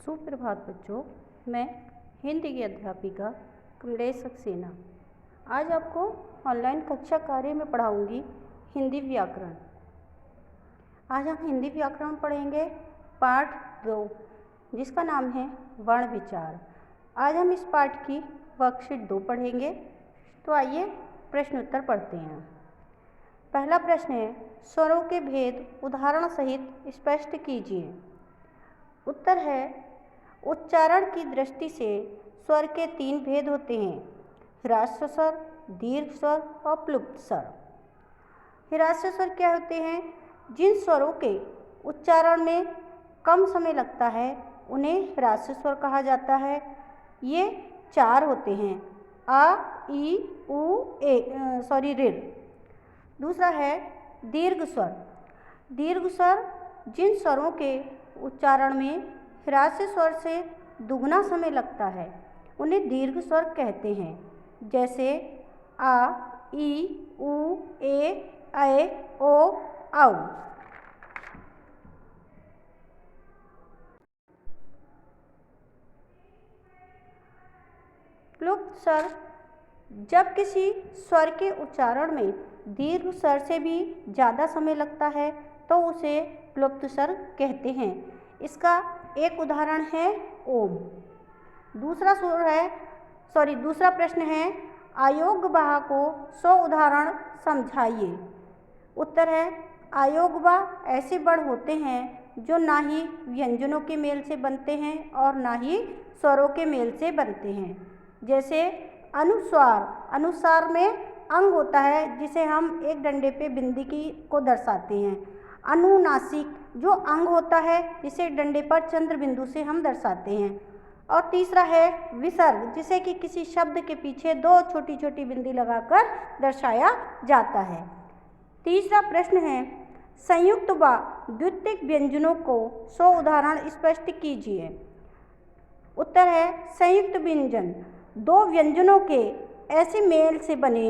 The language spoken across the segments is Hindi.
सुप्रभात बच्चों, मैं हिंदी की अध्यापिका कमलेश सक्सेना आज आपको ऑनलाइन कक्षा कार्य में पढ़ाऊंगी हिंदी व्याकरण। आज हम हिंदी व्याकरण पढ़ेंगे पाठ 2 जिसका नाम है वर्ण विचार। आज हम इस पाठ की वर्कशीट 2 पढ़ेंगे। तो आइए प्रश्न उत्तर पढ़ते हैं। पहला प्रश्न है, स्वरों के भेद उदाहरण सहित स्पष्ट कीजिए। उत्तर है, उच्चारण की दृष्टि से स्वर के 3 भेद होते हैं, ह्रस्व स्वर, दीर्घ स्वर और प्लुप्त स्वर। ह्रस्व स्वर क्या होते हैं? जिन स्वरों के उच्चारण में कम समय लगता है उन्हें ह्रस्व स्वर कहा जाता है। ये 4 होते हैं, आ, ई, उ, ऋ। दूसरा है दीर्घ स्वर। दीर्घ स्वर जिन स्वरों के उच्चारण में ह्रस्व स्वर से दुगना समय लगता है उन्हें दीर्घ स्वर कहते हैं, जैसे आ, ई, उ, ऐ, ओ, औ। प्लुप्त स्वर जब किसी स्वर के उच्चारण में दीर्घ स्वर से भी ज़्यादा समय लगता है तो उसे प्लुप्त स्वर कहते हैं। इसका एक उदाहरण है ओम। दूसरा प्रश्न है, अयोग्यवाह को 100 उदाहरण समझाइए। उत्तर है, अयोग्यवाह ऐसे वर्ण होते हैं जो ना ही व्यंजनों के मेल से बनते हैं और ना ही स्वरों के मेल से बनते हैं, जैसे अनुस्वार। अनुस्वार में अंग होता है जिसे हम एक डंडे पे बिंदी को दर्शाते हैं। अनुनासिक जो अंग होता है जिसे डंडे पर चंद्र बिंदु से हम दर्शाते हैं। और तीसरा है विसर्ग, जिसे कि किसी शब्द के पीछे 2 छोटी छोटी बिंदी लगाकर दर्शाया जाता है। तीसरा प्रश्न है, संयुक्त व द्वितीयक व्यंजनों को 100 उदाहरण स्पष्ट कीजिए। उत्तर है, संयुक्त व्यंजन 2 व्यंजनों के ऐसे मेल से बने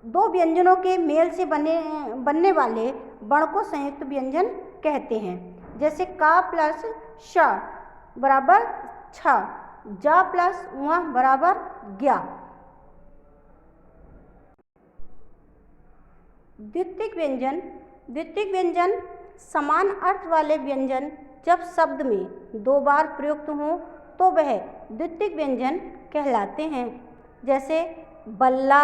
2 व्यंजनों के मेल से बनने वाले वर्ण को संयुक्त व्यंजन कहते हैं, जैसे का प्लस श बराबर छ, जा प्लस व बराबर ज्ञा। द्वितीयक व्यंजन समान अर्थ वाले व्यंजन जब शब्द में 2 बार प्रयुक्त हों तो वह द्वितीयक व्यंजन कहलाते हैं, जैसे बल्ला,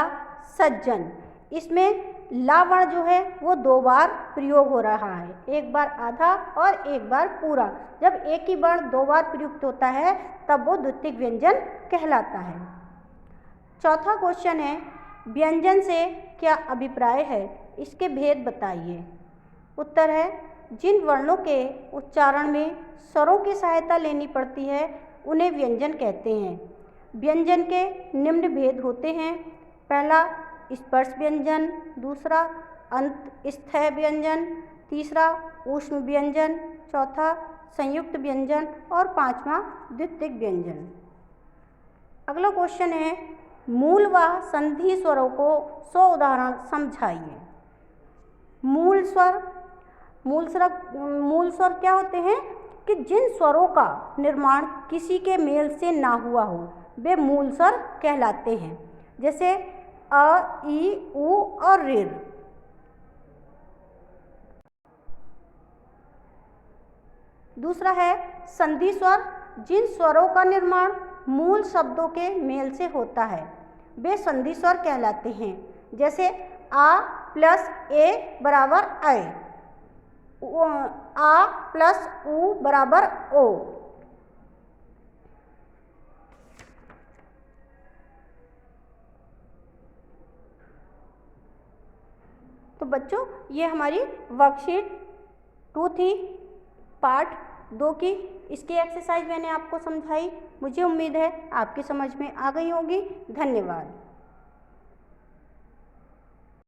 सज्जन। इसमें ला वर्ण जो है वो 2 बार प्रयोग हो रहा है, एक बार आधा और एक बार पूरा। जब एक ही वर्ण 2 बार प्रयुक्त होता है तब वो द्वितीयक व्यंजन कहलाता है। चौथा क्वेश्चन है, व्यंजन से क्या अभिप्राय है, इसके भेद बताइए। उत्तर है, जिन वर्णों के उच्चारण में स्वरों की सहायता लेनी पड़ती है उन्हें व्यंजन कहते हैं। व्यंजन के निम्न भेद होते हैं। पहला स्पर्श व्यंजन, दूसरा अंतःस्थय व्यंजन, तीसरा ऊष्म व्यंजन, चौथा संयुक्त व्यंजन और 5वां द्वितीयक व्यंजन। अगला क्वेश्चन है, मूल व संधि स्वरों को 100 उदाहरण समझाइए। मूल स्वर क्या होते हैं कि जिन स्वरों का निर्माण किसी के मेल से ना हुआ हो वे मूल स्वर कहलाते हैं, जैसे अ, ई, उ और ऋ। दूसरा है संधि स्वर, जिन स्वरों का निर्माण मूल शब्दों के मेल से होता है वे संधि स्वर कहलाते हैं, जैसे आ प्लस ए बराबर ऐ, आ प्लस उ बराबर ओ। तो बच्चों, ये हमारी वर्कशीट 2 थी पार्ट 2 की। इसकी एक्सरसाइज मैंने आपको समझाई। मुझे उम्मीद है आपकी समझ में आ गई होगी। धन्यवाद।